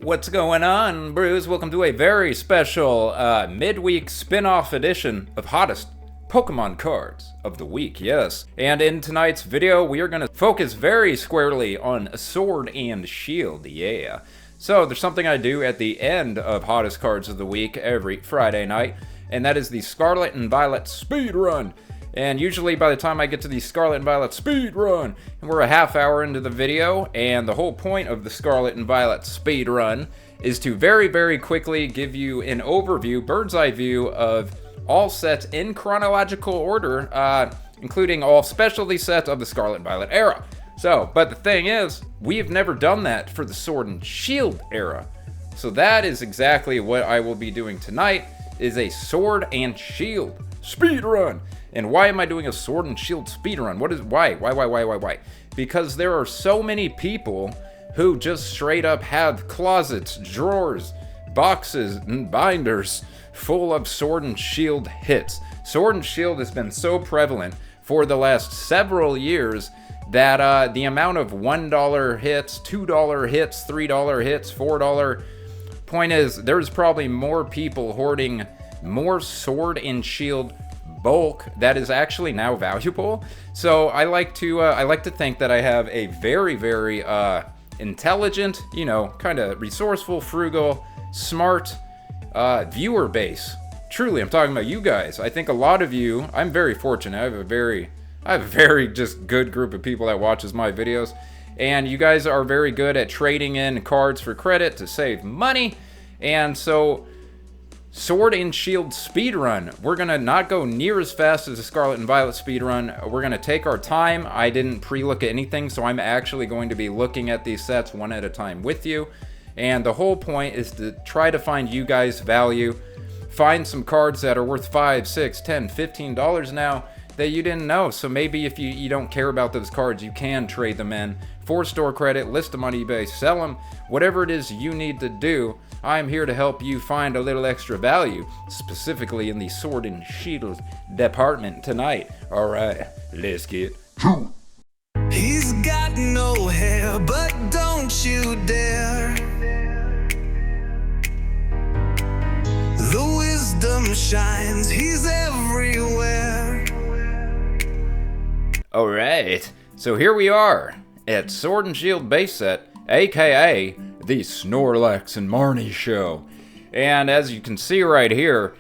What's going on, Brews? Welcome to a very special midweek spin-off edition of hottest Pokemon cards of the week, yes. And in tonight's video, we are going to focus very squarely on Sword and Shield, yeah. So there's something I do at the end of hottest cards of the week every Friday night, and that is the Scarlet and Violet speed run. And usually by the time I get to the Scarlet and Violet speed run, and we're a half hour into the video, and the whole point of the Scarlet and Violet speed run is to very quickly give you an overview, bird's eye view of all sets in chronological order, including all specialty sets of the Scarlet and Violet era. So, but the thing is, we've never done that for the Sword and Shield era. So that is exactly what I will be doing tonight, is a Sword and Shield speed run. And why am I doing a Sword and Shield speedrun? Why? Because there are so many people who just straight up have closets, drawers, boxes, and binders full of Sword and Shield hits. Sword and Shield has been so prevalent for the last several years that the amount of $1 hits, $2 hits, $3 hits, $4... Point is, there's probably more people hoarding more Sword and Shield bulk that is actually now valuable. So I like to think that I have a very intelligent, kind of resourceful, frugal, smart viewer base. Truly, I'm talking about you guys. I think a lot of you, I'm very fortunate. I have a very just good group of people that watches my videos, and you guys are very good at trading in cards for credit to save money. And so Sword and Shield speedrun. We're going to not go near as fast as the Scarlet and Violet speedrun. We're going to take our time. I didn't pre-look at anything, so I'm actually going to be looking at these sets one at a time with you. And the whole point is to try to find you guys value. Find some cards that are worth $5, $6, $10, $15 now that you didn't know. So maybe if you don't care about those cards, you can trade them in for store credit, list them on eBay, sell them, whatever it is you need to do. I'm here to help you find a little extra value, specifically in the Sword and Shield department tonight. Alright, let's get to it. He's got no hair, but don't you dare. The wisdom shines, he's everywhere. Alright, so here we are at Sword and Shield base set, aka the Snorlax and Marnie show. And as you can see right here,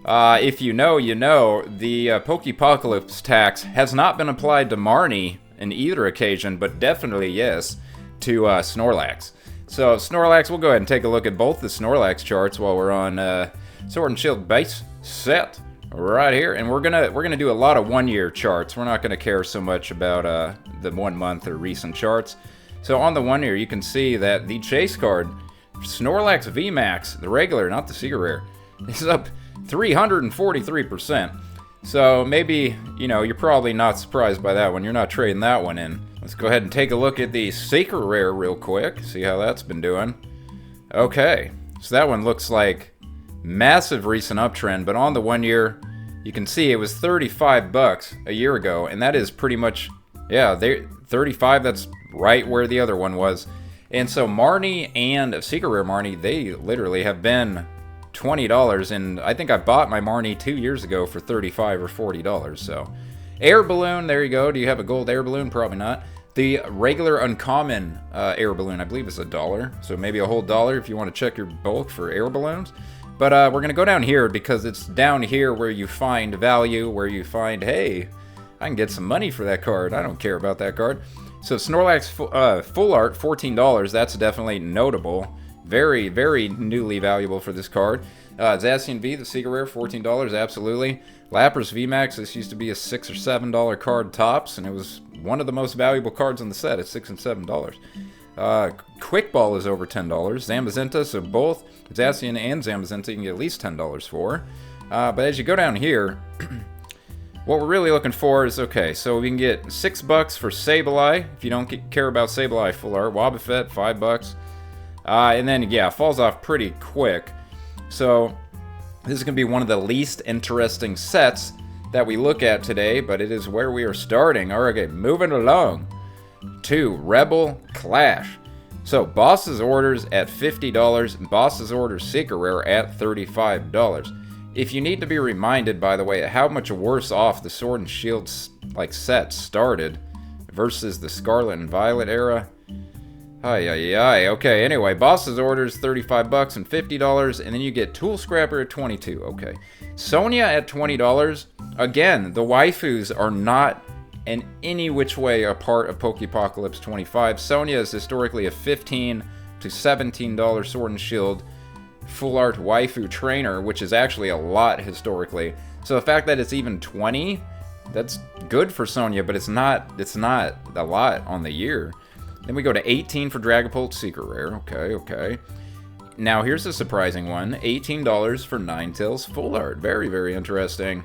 if you know, you know, the Pokepocalypse tax has not been applied to Marnie in either occasion, but definitely, yes, to Snorlax. So Snorlax, we'll go ahead and take a look at both the Snorlax charts while we're on Sword and Shield base set right here. And we're gonna do a lot of one-year charts. We're not gonna care so much about the 1 month or recent charts. So on the 1 year, you can see that the chase card, Snorlax VMAX, the regular, not the Secret Rare, is up 343%. So maybe, you're probably not surprised by that one. You're not trading that one in. Let's go ahead and take a look at the Secret Rare real quick, see how that's been doing. Okay, so that one looks like massive recent uptrend, but on the 1 year, you can see it was $35 a year ago, and that is pretty much, yeah, 35, that's right where the other one was. And so Marnie and Secret Rare Marnie, they literally have been $20, and I think I bought my Marnie 2 years ago for $35 or $40. So Air Balloon, there you go. Do you have a gold Air Balloon? Probably not. The regular uncommon Air Balloon, I believe, is $1, so maybe a whole $1 if you want to check your bulk for Air Balloons. But we're gonna go down here because it's down here where you find value, where you find, hey, I can get some money for that card. I don't care about that card. So Snorlax full art, $14. That's definitely notable. Very newly valuable for this card. Zacian V, the Secret Rare, $14, absolutely. Lapras VMAX, this used to be a $6 or $7 card tops, and it was one of the most valuable cards in the set at $6 and $7. Quick Ball is over $10. Zamazenta, so both Zacian and Zamazenta you can get at least $10 for. But as you go down here, what we're really looking for is, okay, so we can get $6 for Sableye, if you don't care about Sableye full art. Wobbuffet, $5. And then, yeah, it falls off pretty quick. So this is going to be one of the least interesting sets that we look at today, but it is where we are starting. All right, okay, moving along to Rebel Clash. So, Boss's Orders at $50, Boss's Orders Secret Rare at $35. If you need to be reminded, by the way, how much worse off the Sword and Shield set started versus the Scarlet and Violet era. Okay, anyway, Boss's Orders, $35 and $50, and then you get Tool Scrapper at $22. Okay. Sonya at $20. Again, the waifus are not in any which way a part of Pokepocalypse 25. Sonya is historically a $15 to $17 Sword and Shield full art waifu trainer, which is actually a lot historically. So the fact that it's even 20, that's good for Sonya, but it's not a lot on the year. Then we go to 18 for Dragapult Secret Rare. Okay. Now here's a surprising one. $18 for Ninetales Full Art. Very, very interesting.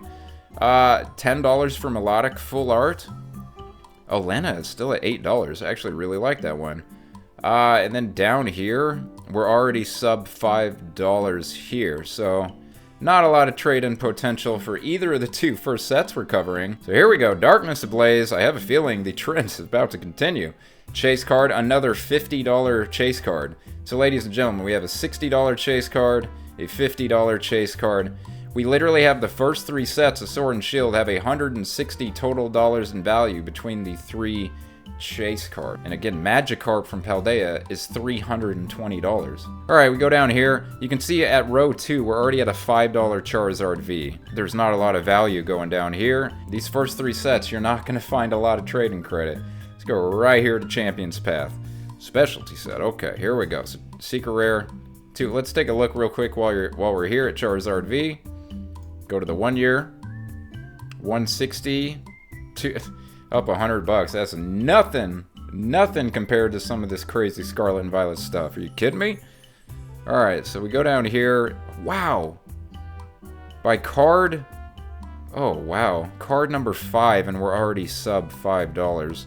$10 for Melodic Full Art. Olena is still at $8. I actually really like that one. And then down here, we're already sub $5 here. So not a lot of trade-in potential for either of the two first sets we're covering. So here we go. Darkness Ablaze. I have a feeling the trend is about to continue. Chase card, another $50 chase card. So ladies and gentlemen, we have a $60 chase card, a $50 chase card. We literally have the first three sets of Sword and Shield have $160 total dollars in value between the three chase cards. And again, Magikarp from Paldea is $320. Alright, we go down here. You can see at row 2, we're already at a $5 Charizard V. There's not a lot of value going down here. These first three sets, you're not going to find a lot of trading credit. Let's go right here to Champion's Path. Specialty set. Okay, here we go. So, Secret Rare 2. Let's take a look real quick while we're here at Charizard V. Go to the 1 year. 160 to up $100. That's nothing compared to some of this crazy Scarlet and Violet stuff. Are you kidding me? Alright, so we go down here. Wow. By card. Oh, wow. Card number 5, and we're already sub $5.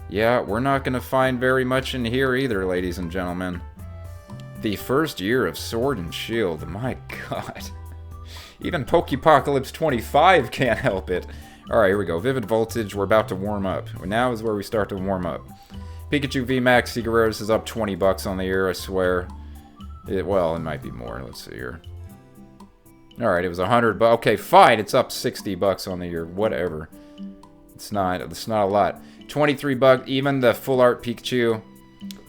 Yeah, we're not going to find very much in here either, ladies and gentlemen. The first year of Sword and Shield. My god. Even Pokepocalypse 25 can't help it. Alright, here we go. Vivid Voltage, we're about to warm up. Now is where we start to warm up. Pikachu VMAX Secret Rares is up $20 on the year, I swear. Well, it might be more. Let's see here. Alright, it was $100. Okay, fine. It's up $60 on the year. Whatever. It's not a lot. $23. Even the full art Pikachu,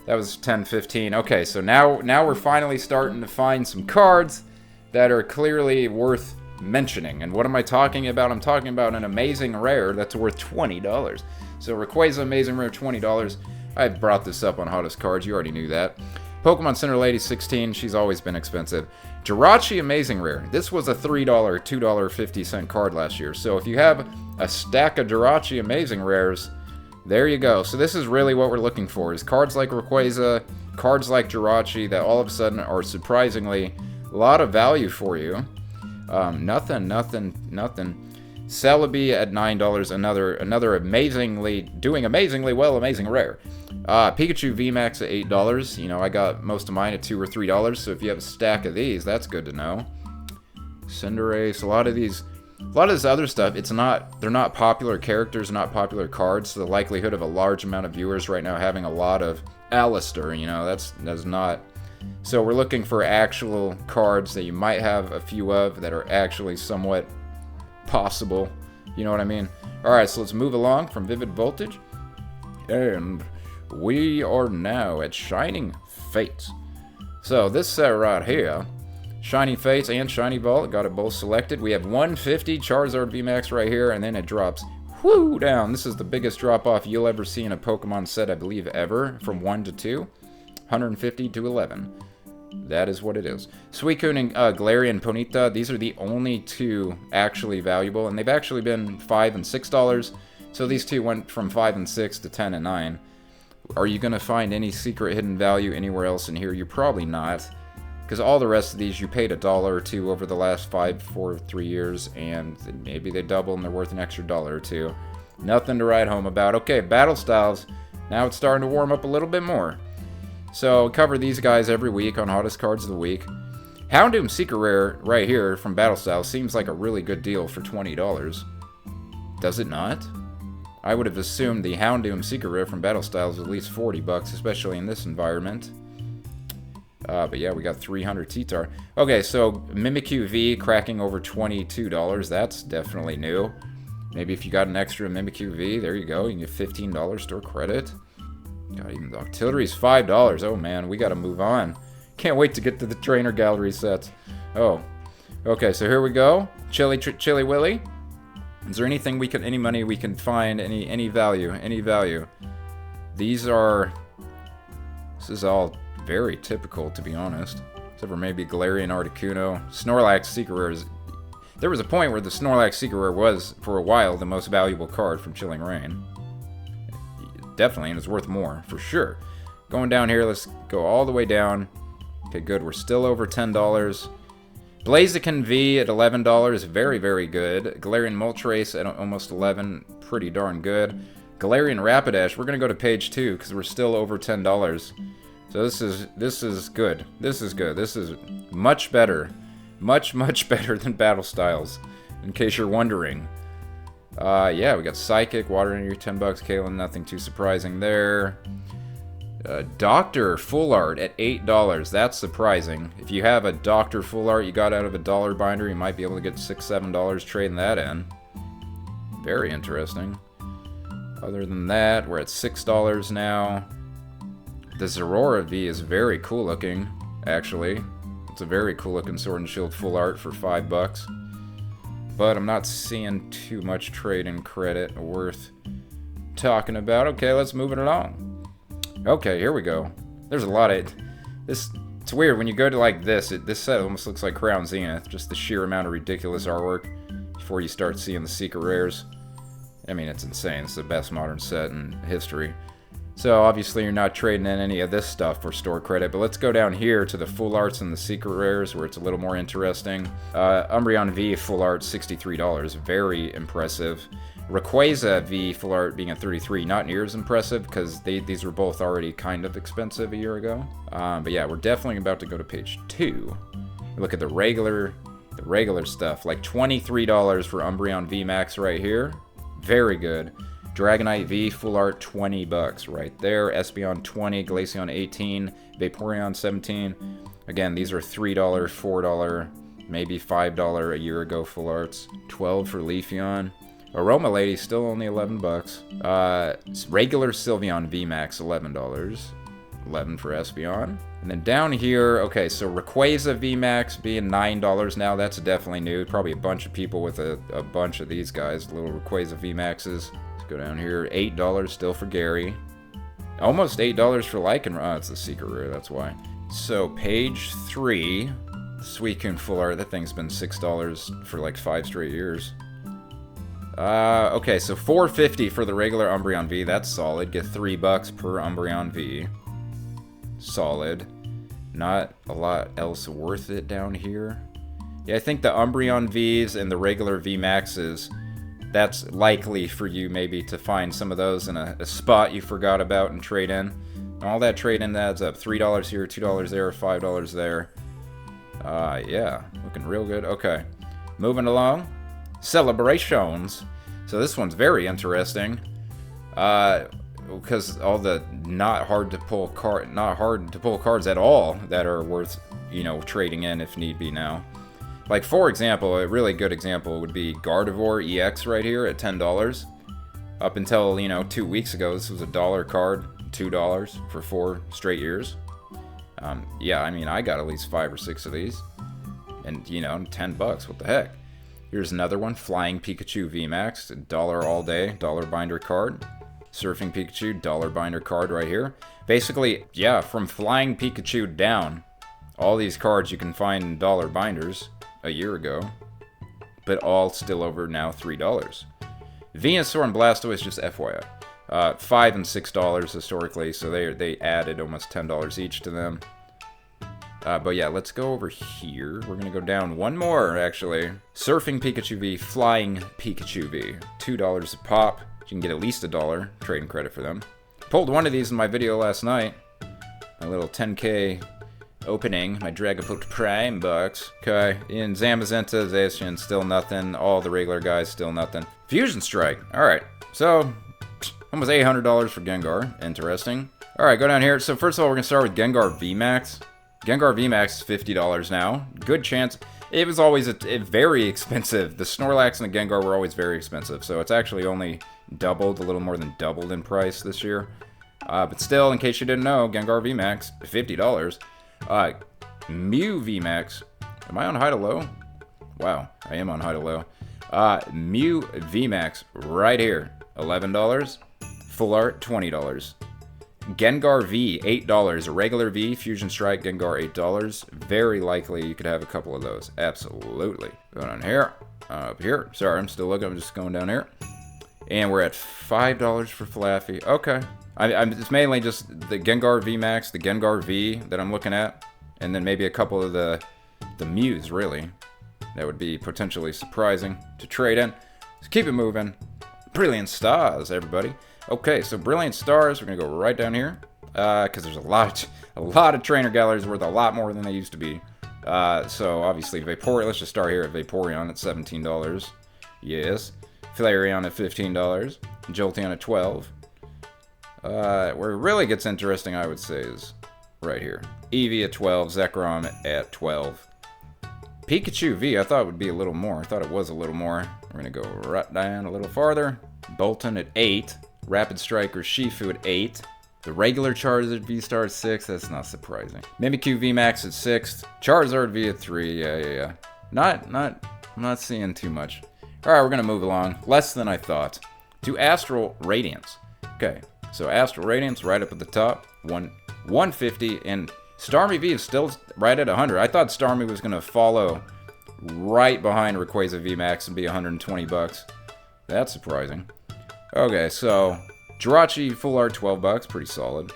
that was $10, $15. Okay, so now we're finally starting to find some cards that are clearly worth mentioning. And what am I talking about? I'm talking about an amazing rare that's worth $20. So Rayquaza Amazing Rare, $20. I brought this up on Hottest Cards. You already knew that. Pokemon Center Lady, $16. She's always been expensive. Jirachi Amazing Rare. This was a $3, $2.50 card last year. So if you have a stack of Jirachi Amazing Rares, there you go. So this is really what we're looking for, is cards like Rayquaza, cards like Jirachi that all of a sudden are surprisingly a lot of value for you. Nothing. Celebi at $9, another doing amazingly well, amazing rare. Pikachu VMAX at $8. You know, I got most of mine at $2 or $3, so if you have a stack of these, that's good to know. Cinderace, a lot of this other stuff, they're not popular characters, not popular cards, so the likelihood of a large amount of viewers right now having a lot of Alistair, you know, that's not. So we're looking for actual cards that you might have a few of that are actually somewhat possible. You know what I mean? Alright, so let's move along from Vivid Voltage. And we are now at Shining Fates. So this set right here, Shining Fates and Shiny Vault, got it both selected. We have 150 Charizard VMAX right here, and then it drops down. This is the biggest drop off you'll ever see in a Pokemon set, I believe, ever, from 1 to 2. 150 to 11. That is what it is. Suicune and Galarian Ponyta, these are the only two actually valuable, and they've actually been $5 and $6. So these two went from 5 and 6 to 10 and 9. Are you going to find any secret hidden value anywhere else in here? You're probably not. Because all the rest of these, you paid $1 or $2 over the last 3 years, and maybe they double and they're worth an extra $1 or $2. Nothing to write home about. Okay, Battle Styles. Now it's starting to warm up a little bit more. So, cover these guys every week on Hottest Cards of the Week. Houndoom Secret Rare right here from Battle Styles seems like a really good deal for $20. Does it not? I would have assumed the Houndoom Secret Rare from Battle Styles was at least 40 bucks, especially in this environment. But yeah, we got 300 T-Tar. Okay, so Mimikyu V cracking over $22. That's definitely new. Maybe if you got an extra Mimikyu V, there you go. You can get $15 store credit. God, even the Octillery's $5. Oh man, we gotta move on. Can't wait to get to the trainer gallery sets. Oh, okay, so here we go. Chili Willy. Is there anything we can, any money we can find, any value, any value? These are, this is all very typical, to be honest. Except for maybe Galarian Articuno. Snorlax Secret Rares. There was a point where the Snorlax Secret Rare was, for a while, the most valuable card from Chilling Reign. Definitely, and it's worth more, for sure. Going down here, let's go all the way down. Okay, good, we're still over $10. Blaziken V at $11, very, very good. Galarian Moltres at almost $11, pretty darn good. Galarian Rapidash, we're gonna go to page 2, because we're still over $10. So this is good. This is good. This is much better. Much better than Battle Styles, in case you're wondering. Yeah, we got Psychic, Water Energy, 10 bucks. Kalen, nothing too surprising there. Doctor Full Art at $8. That's surprising. If you have a Doctor Full Art you got out of a dollar binder, you might be able to get $6, $7 trading that in. Very interesting. Other than that, we're at $6 now. The Zeraora V is very cool looking, actually. It's a very cool looking Sword and Shield Full Art for $5. But I'm not seeing too much trade-in credit worth talking about. Okay, let's move it along. Okay, here we go. There's a lot of this. It's weird when you go to like this. This set almost looks like Crown Zenith. Just the sheer amount of ridiculous artwork before you start seeing the secret rares. I mean, it's insane. It's the best modern set in history. So obviously you're not trading in any of this stuff for store credit, but let's go down here to the full arts and the secret rares where it's a little more interesting. Umbreon V full art, $63, very impressive. Rayquaza V full art being at $33, not near as impressive because these were both already kind of expensive a year ago. But yeah, we're definitely about to go to page 2. Look at the regular stuff, like $23 for Umbreon V Max right here. Very good. Dragonite V full art, 20 bucks right there. Espeon 20, Glaceon 18, Vaporeon 17. Again, these are $3, $4, maybe $5 a year ago full arts. 12 for Leafeon. Aroma Lady still only 11 bucks. Regular Sylveon V Max, $11. 11 for Espeon. And then down here, okay, so Rayquaza V Max being $9 now. That's definitely new. Probably a bunch of people with a bunch of these guys, little Rayquaza V Maxes. Go down here, $8 still for Gary. Almost $8 for Lycanroc. Oh, it's a secret rare, that's why. So page 3, Suicune Full Art. That thing's been $6 for like 5 straight years. Okay, so $4.50 for the regular Umbreon V. That's solid. Get $3 per Umbreon V. Solid. Not a lot else worth it down here. Yeah, I think the Umbreon Vs and the regular V Maxes, that's likely for you maybe to find some of those in a spot you forgot about and trade in. And all that trade in adds up. $3 here, $2 there, $5 there. Yeah, looking real good. Okay, moving along. Celebrations. So this one's very interesting. Because all the not hard to pull cards at all that are worth, you know, trading in if need be now. Like, for example, a really good example would be Gardevoir EX right here at $10. Up until, you know, 2 weeks ago, this was a $1 card, $2 for 4 straight years. Yeah, I mean, I got at least 5 or 6 of these. And, you know, 10 bucks, what the heck. Here's another one, Flying Pikachu VMAX, $1 all day, $1 binder card. Surfing Pikachu, $1 binder card right here. Basically, yeah, from Flying Pikachu down, all these cards you can find in $1 binders a year ago, but all still over now $3. Venusaur and Blastoise, just FYI, $5 and $6 historically, so they added almost $10 each to them. But yeah, let's go over here. We're gonna go down one more, actually. Surfing Pikachu V, Flying Pikachu V, $2 a pop. You can get at least $1 trading credit for them. Pulled one of these in my video last night. My little 10K opening, my Dragapult Prime box. Okay, in Zamazenta, Zacian, still nothing. All the regular guys, still nothing. Fusion Strike. Alright, so Almost $800 for Gengar. Interesting. Alright, go down here. So first of all, we're going to start with Gengar VMAX. Gengar VMAX is $50 now. Good chance. It was always very expensive. The Snorlax and the Gengar were always very expensive. So it's actually only doubled, a little more than doubled in price this year. But still, in case you didn't know, Gengar VMAX, $50. Mew VMAX. Am I on high to low? Wow, I am on high to low. Mew VMAX right here, $11. Full art, $20. Gengar V, $8. Regular V, Fusion Strike, Gengar, $8. Very likely you could have a couple of those. Absolutely. Going on here. Up here. Sorry, I'm still looking. I'm just going down here. And we're at $5 for Flaffy. Okay. It's mainly just the Gengar VMAX, the Gengar V that I'm looking at. And then maybe a couple of the Mews, really. That would be potentially surprising to trade in. Let's keep it moving. Brilliant Stars, everybody. Okay, so Brilliant Stars, we're gonna go right down here, because there's a lot of trainer galleries worth a lot more than they used to be. So obviously Vaporeon, let's just start here at Vaporeon at $17. Yes. Flareon at $15. Jolteon at $12. Where it really gets interesting, I would say, is right here. Eevee at $12, Zekrom at $12. Pikachu V, I thought would be a little more. I thought it was a little more. We're gonna go right down a little farther. Bolton at $8. Rapid Striker Shifu at $8. The regular Charizard V-Star at $6. That's not surprising. Mimikyu VMAX at $6. Charizard V at $3. Yeah. I'm not seeing too much. Alright, we're gonna move along. Less than I thought. To Astral Radiance. Okay, so Astral Radiance right up at the top. 150, and Starmie V is still right at 100. I thought Starmie was gonna follow right behind Rayquaza VMAX and be $120. That's surprising. Okay, so Jirachi Full Art $12, pretty solid.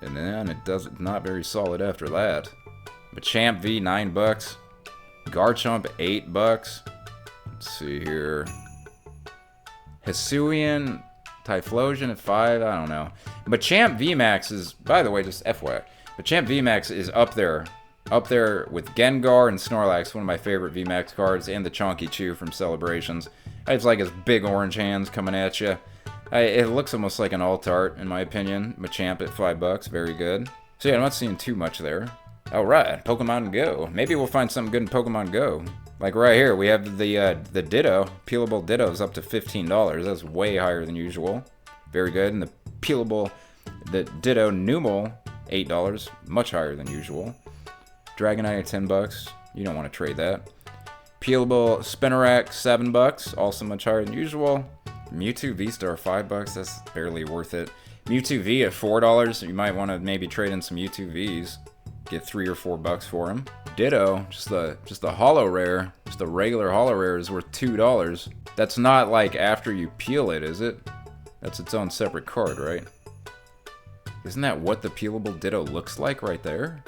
And then it does not very solid after that. Machamp V $9. Garchomp $8. Let's see here. Hisuian Typhlosion at $5. I don't know. Machamp VMAX is, by the way, just FYI. Machamp VMAX is up there with Gengar and Snorlax, one of my favorite VMAX cards, and the Chonky Chew from Celebrations. It's like his big orange hands coming at you. It looks almost like an alt-art, in my opinion. Machamp at $5, very good. So yeah, I'm not seeing too much there. Alright, Pokemon Go. Maybe we'll find something good in Pokemon Go. Like right here, we have the Ditto. Peelable Ditto's up to $15. That's way higher than usual. Very good. And the Ditto Numel, $8. Much higher than usual. Dragonite at $10. You don't want to trade that. Peelable Spinarak, $7. Also much higher than usual. Mewtwo V-Star, $5. That's barely worth it. Mewtwo V at $4. You might want to maybe trade in some Mewtwo Vs. Get $3 or $4 for him. Ditto, just the holo rare, just the regular holo rare is worth $2. That's not like after you peel it, is it? That's its own separate card, right? Isn't that what the peelable Ditto looks like right there?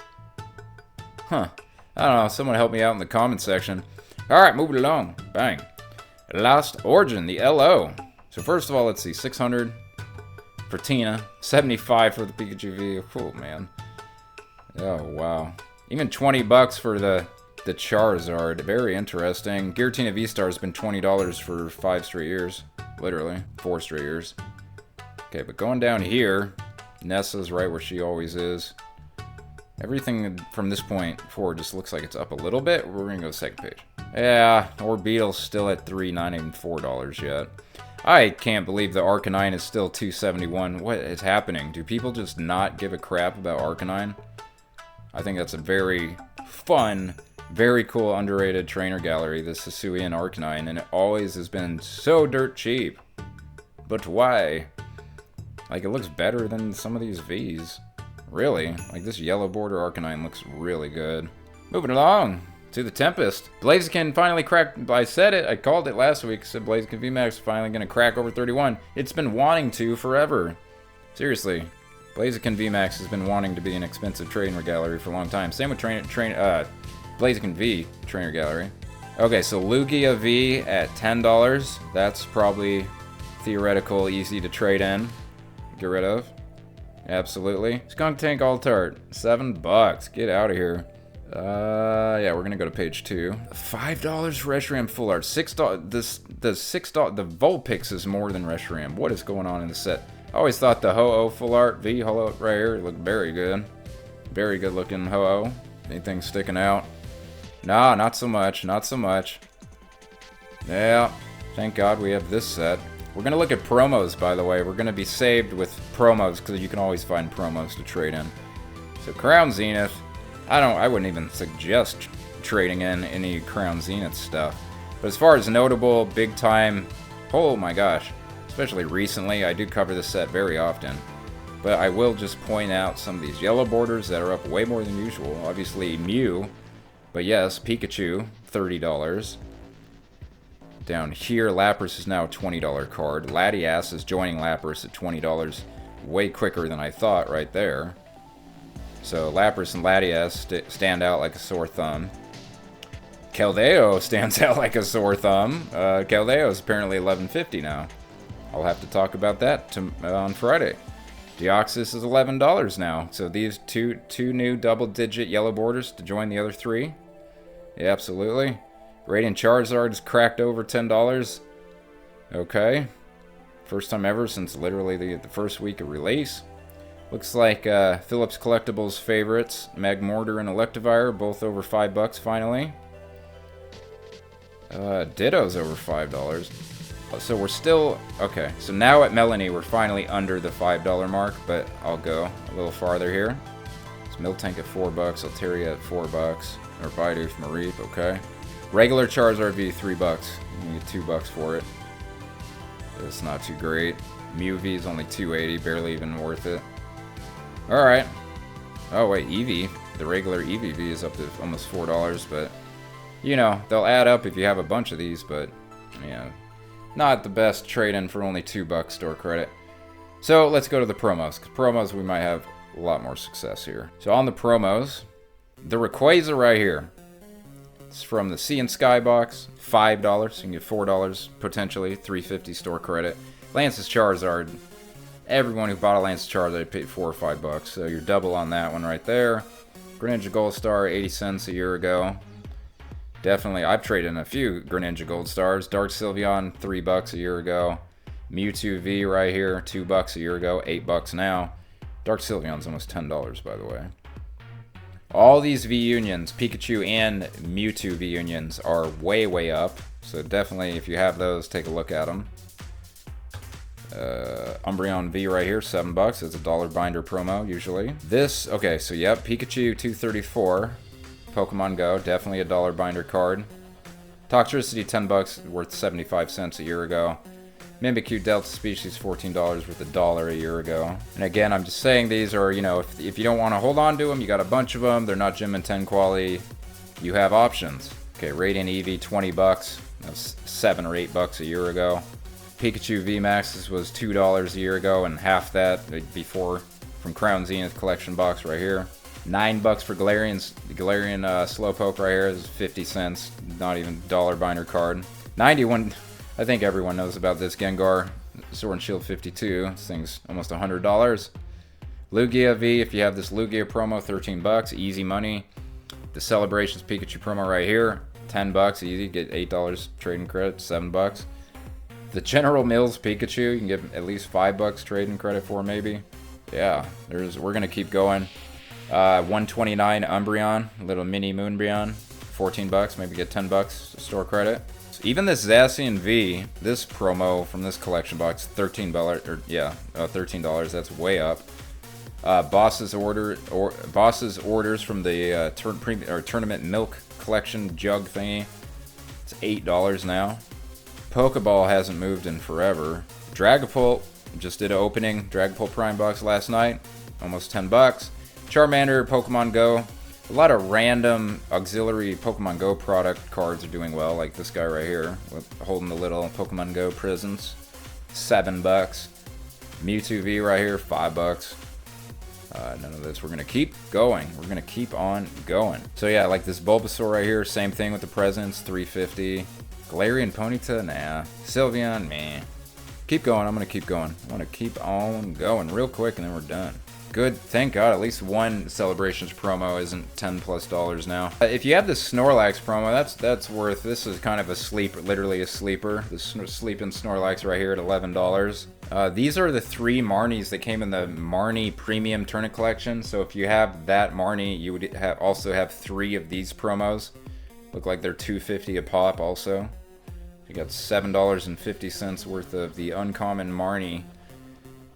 Huh. I don't know. Someone help me out in the comment section. Alright, moving along. Bang. Lost Origin, the LO. So first of all, let's see. 600 for Tina. 75 for the Pikachu V. Oh, man. Oh, wow. Even $20 for the Charizard. Very interesting. Giratina V-Star has been $20 for 5 straight years. Literally. 4 straight years. Okay, but going down here, Nessa's right where she always is. Everything from this point forward just looks like it's up a little bit. We're going to go to the second page. Yeah, Orbeetle's still at $3, not even $4 yet. I can't believe the Arcanine is still $271. What is happening? Do people just not give a crap about Arcanine? I think that's a very fun, very cool, underrated trainer gallery, this Hisuian Arcanine, and it always has been so dirt cheap. But why? Like, it looks better than some of these Vs. Really? Like, this yellow border Arcanine looks really good. Moving along to the Tempest. Blaziken finally cracked. I said it. I called it last week. Said Blaziken VMAX is finally going to crack over 31. It's been wanting to forever. Seriously. Blaziken VMAX has been wanting to be an expensive trainer gallery for a long time. Same with Blaziken V trainer gallery. Okay, so Lugia V at $10. That's probably theoretical, easy to trade in. Get rid of. Absolutely. Skunk Tank Altart, $7. Get out of here. Yeah, we're gonna go to page 2. $5 for Reshiram full art. $6. The $6. The Vulpix is more than Reshiram. What is going on in the set? I always thought the Ho-Oh full art V Ho-Oh right here looked very good. Very good looking Ho-Oh. Anything sticking out? Nah, not so much. Not so much. Yeah, thank God we have this set. We're gonna look at promos, by the way. We're gonna be saved with promos because you can always find promos to trade in. So Crown Zenith. I wouldn't even suggest trading in any Crown Zenith stuff. But as far as notable, big time, oh my gosh, especially recently, I do cover this set very often. But I will just point out some of these yellow borders that are up way more than usual. Obviously Mew, but yes, Pikachu, $30. Down here, Lapras is now a $20 card. Latias is joining Lapras at $20, way quicker than I thought right there. So Lapras and Latias stand out like a sore thumb. Keldeo stands out like a sore thumb. Keldeo is apparently $11.50 now. I'll have to talk about that on Friday. Deoxys is $11 now. So these two new double-digit yellow borders to join the other 3. Yeah, absolutely. Radiant Charizard is cracked over $10. Okay. First time ever since literally the first week of release. Looks like Phillips Collectibles favorites, Magmortar and Electivire, both over $5 finally. Ditto's over $5. So we're still, okay, so now at Melanie we're finally under the $5 mark, but I'll go a little farther here. It's Miltank at $4, Altaria at $4, or Bidoof, Mareep, okay. Regular Charizard V, $3. You get $2 for it. It's not too great. Mew V is only $2.80, barely even worth it. Alright. Oh wait, Eevee. The regular Eevee V is up to almost $4, but you know, they'll add up if you have a bunch of these, but yeah, not the best trade-in for only $2 store credit. So let's go to the promos, because promos we might have a lot more success here. So on the promos, the Rayquaza right here. It's from the Sea and Sky box, $5. You can get $4 potentially, $3.50 store credit. Lance's Charizard. Everyone who bought a Lance Charizard paid $4 or $5, so you're double on that one right there. Greninja Gold Star, 80 cents a year ago. Definitely, I've traded in a few Greninja Gold Stars. Dark Sylveon, $3 a year ago. Mewtwo V right here, $2 a year ago, $8 now. Dark Sylveon's almost $10, by the way. All these V-Unions, Pikachu and Mewtwo V-Unions, are way, way up. So definitely, if you have those, take a look at them. Umbreon V right here, $7. It's a $1 binder promo, usually. This, okay, so yep, Pikachu, $2.34. Pokemon Go, definitely a $1 binder card. Toxtricity, $10, worth 75 cents a year ago. Mimikyu Delta Species, $14, worth $1 a year ago. And again, I'm just saying these are, you know, if you don't want to hold on to them, you got a bunch of them, they're not Gym and 10 quality, you have options. Okay, Radiant Eevee, $20. That's $7 or $8 a year ago. Pikachu VMAX was $2 a year ago, and half that before from Crown Zenith collection box right here. $9 for Galarian Slowpoke right here. This is 50 cents. Not even $1 binder card. 91. I think everyone knows about this. Gengar Sword and Shield 52. This thing's almost $100. Lugia V. If you have this Lugia promo, $13. Easy money. The Celebrations Pikachu promo right here, $10. Easy. Get $8 trading credit. $7. The General Mills Pikachu, you can get at least $5 trading credit for, maybe. Yeah, we're gonna keep going. 129 Umbreon, little mini Moonbreon, $14, maybe get $10 store credit. So even this Zacian V, this promo from this collection box, $13, or yeah, $13. That's way up. Boss's orders from the tournament milk collection jug thingy. It's $8 now. Pokeball hasn't moved in forever. Dragapult just did an opening. Dragapult Prime box last night, almost $10. Charmander, Pokemon Go. A lot of random auxiliary Pokemon Go product cards are doing well, like this guy right here, holding the little Pokemon Go prisons. $7. Mewtwo V right here, $5. None of this. We're gonna keep going. We're gonna keep on going. So yeah, like this Bulbasaur right here, same thing with the presents, $3.50. Galarian Ponyta, nah. Sylveon, meh. Keep going. I'm gonna keep going. I want to keep on going real quick, and then we're done. Good, thank God, at least one Celebrations promo isn't $10+ now. If you have the Snorlax promo, that's worth, this is kind of a sleeper, literally a sleeper. The Sleeping Snorlax right here at $11. These are the 3 Marnies that came in the Marnie Premium Tournament Collection, so if you have that Marnie, you would also have 3 of these promos. Look like they're $2.50 a pop also. You got $7.50 worth of the uncommon Marnie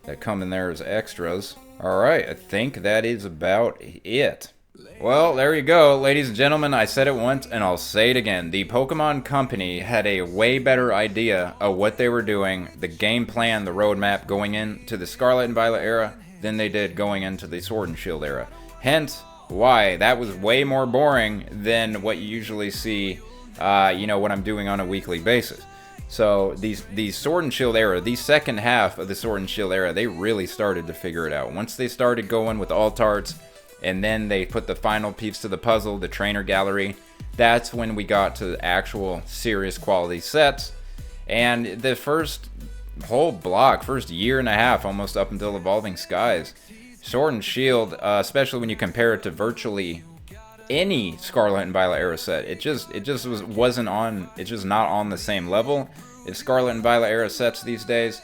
that come in there as extras. Alright, I think that is about it. Well, there you go, ladies and gentlemen. I said it once and I'll say it again. The Pokemon Company had a way better idea of what they were doing, the game plan, the roadmap going into the Scarlet and Violet era than they did going into the Sword and Shield era. Hence, why that was way more boring than what you usually see, you know, what I'm doing on a weekly basis. So these Sword and Shield era, the second half of the Sword and Shield era, they really started to figure it out. Once they started going with alt arts, and then they put the final piece to the puzzle, the trainer gallery, that's when we got to actual serious quality sets. And the first whole block, first year and a half, almost up until Evolving Skies, Sword and Shield, especially when you compare it to virtually any Scarlet and Violet era set, it just wasn't on, it's just not on the same level as Scarlet and Violet era sets these days.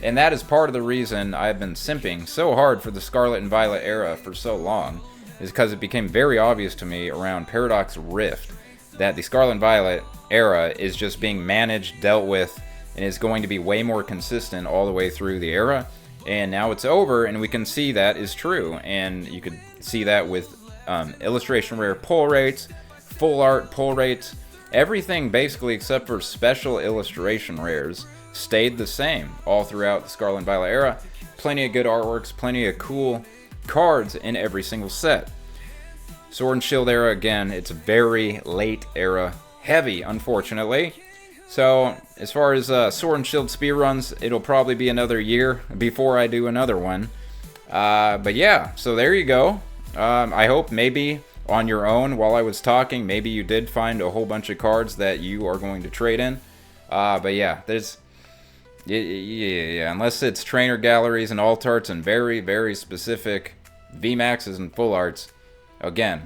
And that is part of the reason I've been simping so hard for the Scarlet and Violet era for so long, is because it became very obvious to me around Paradox Rift that the Scarlet and Violet era is just being managed, dealt with, and is going to be way more consistent all the way through the era. And now it's over, and we can see that is true, and you could see that with illustration rare pull rates, full art pull rates, everything basically except for special illustration rares stayed the same all throughout the Scarlet and Violet era. Plenty of good artworks, plenty of cool cards in every single set. Sword and Shield era, again, it's very late era heavy, unfortunately. So as far as Sword and Shield speedruns, it'll probably be another year before I do another one. But yeah, so there you go. I hope maybe on your own, while I was talking, maybe you did find a whole bunch of cards that you are going to trade in. But yeah, there's, yeah, unless it's trainer galleries and alt arts and very, very specific VMAXs and full arts. Again,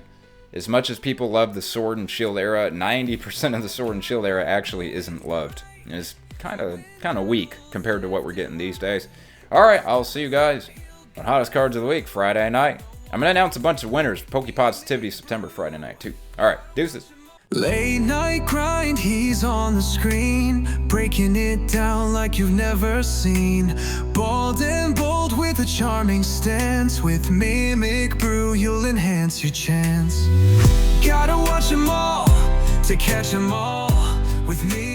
as much as people love the Sword and Shield era, 90% of the Sword and Shield era actually isn't loved. It's kind of weak compared to what we're getting these days. Alright, I'll see you guys on Hottest Cards of the Week Friday night. I'm going to announce a bunch of winners for Poke Positivity September Friday night, too. Alright, deuces. Late night grind, he's on the screen, breaking it down like you've never seen. Bald and bold with a charming stance, with MimikBrew you'll enhance your chance. Gotta watch them all to catch them all with me.